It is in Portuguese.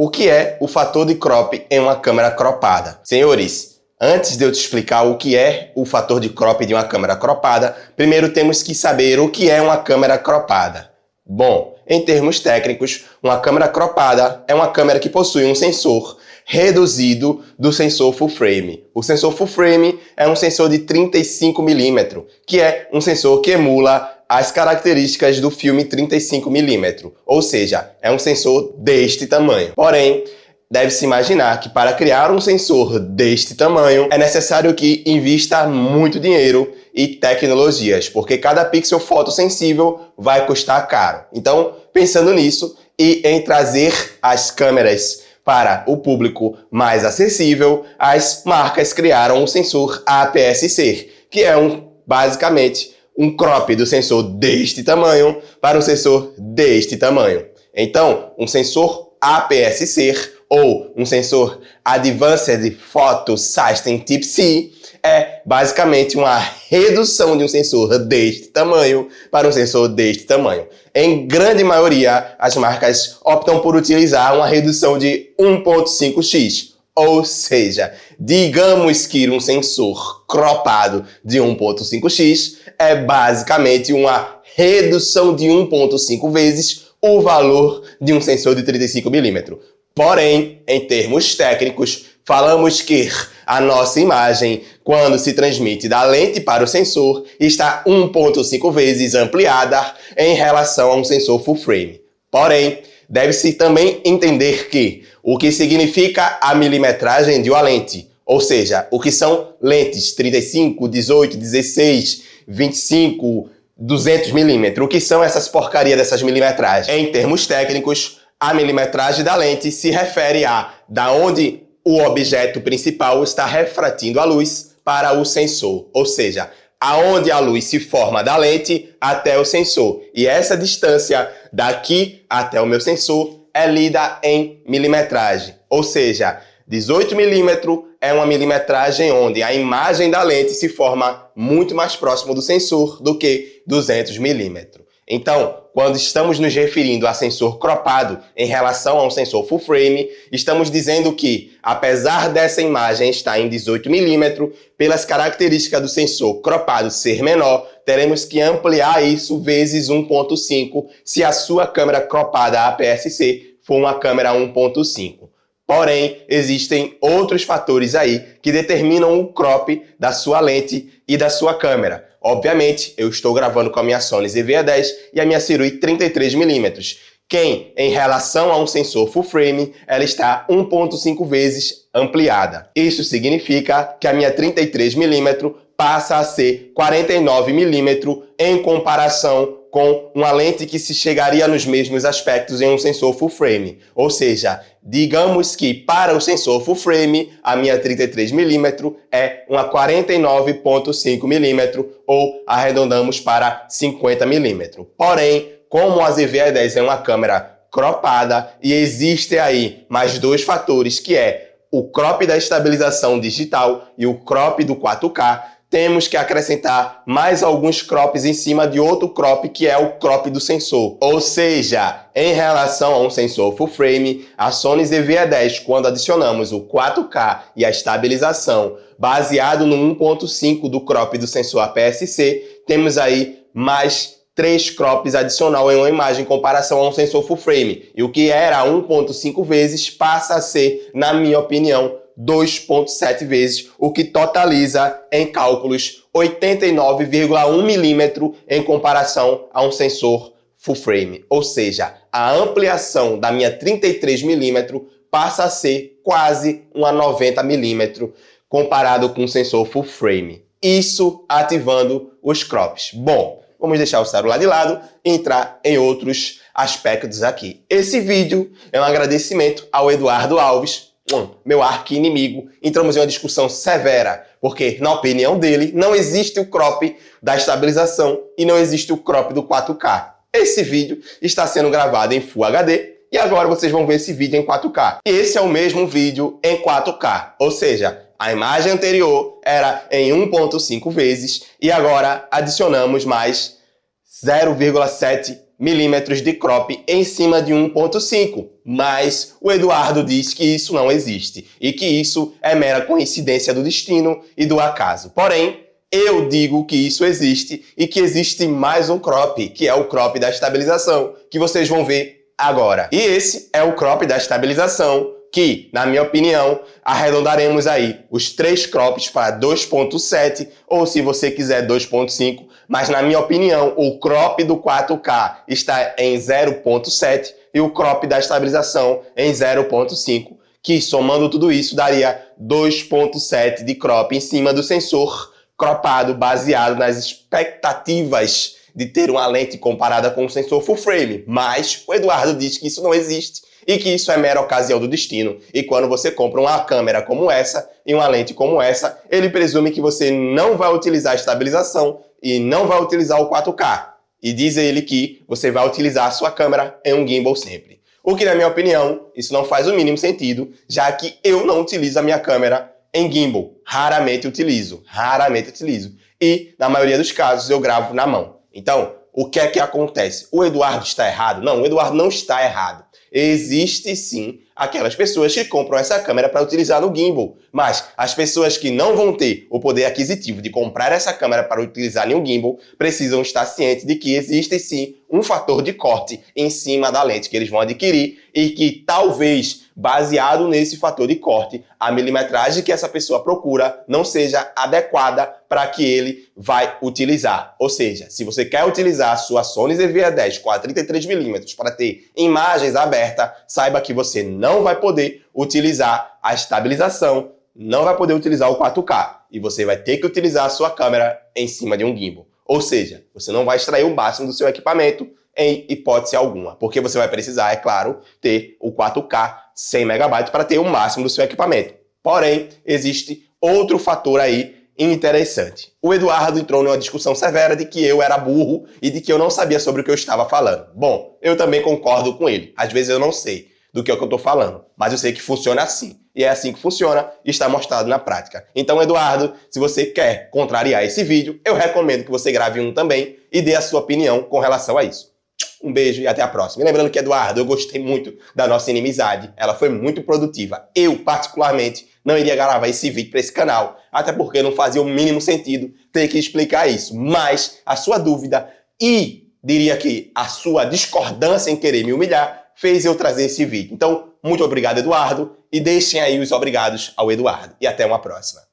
O que é o fator de crop em uma câmera cropada? Senhores, antes de eu te explicar o que é o fator de crop de uma câmera cropada, primeiro temos que saber o que é uma câmera cropada. Bom, em termos técnicos, uma câmera cropada é uma câmera que possui um sensor reduzido do sensor full frame. O sensor full frame é um sensor de 35mm, que é um sensor que emula as características do filme 35mm, ou seja, é um sensor deste tamanho. Porém, deve-se imaginar que para criar um sensor deste tamanho é necessário que invista muito dinheiro e tecnologias, porque cada pixel fotossensível vai custar caro. Então, pensando nisso e em trazer as câmeras para o público mais acessível, as marcas criaram o sensor APS-C, que é basicamente um crop do sensor deste tamanho para um sensor deste tamanho. Então, um sensor APS-C ou um sensor Advanced Photo System Type C é basicamente uma redução de um sensor deste tamanho para um sensor deste tamanho. Em grande maioria, as marcas optam por utilizar uma redução de 1.5x, ou seja, digamos que um sensor cropado de 1.5x é basicamente uma redução de 1.5 vezes o valor de um sensor de 35mm. Porém, em termos técnicos, falamos que a nossa imagem, quando se transmite da lente para o sensor, está 1.5 vezes ampliada em relação a um sensor full frame. Porém, deve-se também entender o que significa a milimetragem de uma lente, ou seja, o que são lentes 35, 18, 16, 25, 200mm, o que são essas porcarias dessas milimetragens. Em termos técnicos, a milimetragem da lente se refere da onde o objeto principal está refratindo a luz para o sensor, ou seja, aonde a luz se forma da lente até o sensor. E essa distância daqui até o meu sensor é lida em milimetragem, ou seja, 18mm é uma milimetragem onde a imagem da lente se forma muito mais próximo do sensor do que 200mm. Então, quando estamos nos referindo a sensor cropado em relação a um sensor full frame, estamos dizendo que, apesar dessa imagem estar em 18mm, pelas características do sensor cropado ser menor, teremos que ampliar isso vezes 1.5 se a sua câmera cropada APS-C for uma câmera 1.5. Porém, existem outros fatores aí que determinam o crop da sua lente e da sua câmera. Obviamente, eu estou gravando com a minha Sony ZV-E10 e a minha Sirui 33mm, que, em relação a um sensor full frame, ela está 1.5 vezes ampliada. Isso significa que a minha 33mm passa a ser 49mm em comparação com uma lente que se chegaria nos mesmos aspectos em um sensor full frame. Ou seja, digamos que para o sensor full frame, a minha 33mm é uma 49.5mm ou arredondamos para 50mm. Porém, como a ZV-E10 é uma câmera cropada e existe aí mais dois fatores, que é o crop da estabilização digital e o crop do 4K, temos que acrescentar mais alguns crops em cima de outro crop, que é o crop do sensor. Ou seja, em relação a um sensor full frame, a Sony ZV-E10, quando adicionamos o 4K e a estabilização baseado no 1.5 do crop do sensor APS-C, temos aí mais 3 crops adicional em uma imagem em comparação a um sensor full frame. E o que era 1.5 vezes passa a ser, na minha opinião, 2.7 vezes, o que totaliza em cálculos 89,1mm em comparação a um sensor full frame. Ou seja, a ampliação da minha 33mm passa a ser quase uma 90mm comparado com o sensor full frame. Isso ativando os crops. Bom, vamos deixar o celular de lado e entrar em outros aspectos aqui. Esse vídeo é um agradecimento ao Eduardo Alves, meu arqui-inimigo. Entramos em uma discussão severa, porque, na opinião dele, não existe o crop da estabilização e não existe o crop do 4K. Esse vídeo está sendo gravado em Full HD e agora vocês vão ver esse vídeo em 4K. E esse é o mesmo vídeo em 4K, ou seja, a imagem anterior era em 1.5 vezes e agora adicionamos mais 0,7 milímetros de crop em cima de 1.5. Mas o Eduardo diz que isso não existe e que isso é mera coincidência do destino e do acaso. Porém, eu digo que isso existe e que existe mais um crop, que é o crop da estabilização, que vocês vão ver agora. E esse é o crop da estabilização, que, na minha opinião, arredondaremos aí os 3 crops para 2.7, ou se você quiser 2.5, mas na minha opinião, o crop do 4K está em 0.7 e o crop da estabilização em 0.5, que somando tudo isso daria 2.7 de crop em cima do sensor cropado, baseado nas expectativas de ter uma lente comparada com o sensor full frame. Mas o Eduardo diz que isso não existe e que isso é mera ocasião do destino. E quando você compra uma câmera como essa e uma lente como essa, ele presume que você não vai utilizar a estabilização e não vai utilizar o 4K. E diz ele que você vai utilizar a sua câmera em um gimbal sempre. O que, na minha opinião, isso não faz o mínimo sentido, já que eu não utilizo a minha câmera em gimbal. Raramente utilizo. E, na maioria dos casos, eu gravo na mão. Então, o que é que acontece? O Eduardo está errado? Não, o Eduardo não está errado. Existe sim aquelas pessoas que compram essa câmera para utilizar no gimbal, mas as pessoas que não vão ter o poder aquisitivo de comprar essa câmera para utilizar em um gimbal precisam estar cientes de que existe sim um fator de corte em cima da lente que eles vão adquirir e que talvez, baseado nesse fator de corte, a milimetragem que essa pessoa procura não seja adequada para que ele vai utilizar. Ou seja, se você quer utilizar a sua Sony ZV-E10 com a 33mm para ter imagens abertas, saiba que você não vai poder utilizar a estabilização, não vai poder utilizar o 4K e você vai ter que utilizar a sua câmera em cima de um gimbal. Ou seja, você não vai extrair o máximo do seu equipamento em hipótese alguma, porque você vai precisar, é claro, ter o 4K 100 MB para ter o máximo do seu equipamento. Porém, existe outro fator aí interessante. O Eduardo entrou numa discussão severa de que eu era burro e de que eu não sabia sobre o que eu estava falando. Bom, eu também concordo com ele. Às vezes eu não sei do que é o que eu estou falando, mas eu sei que funciona assim. E é assim que funciona e está mostrado na prática. Então, Eduardo, se você quer contrariar esse vídeo, eu recomendo que você grave um também e dê a sua opinião com relação a isso. Um beijo e até a próxima. E lembrando que, Eduardo, eu gostei muito da nossa inimizade. Ela foi muito produtiva. Eu, particularmente, não iria gravar esse vídeo para esse canal, até porque não fazia o mínimo sentido ter que explicar isso. Mas a sua dúvida e, diria que, a sua discordância em querer me humilhar fez eu trazer esse vídeo. Então, muito obrigado, Eduardo, e deixem aí os obrigados ao Eduardo. E até uma próxima.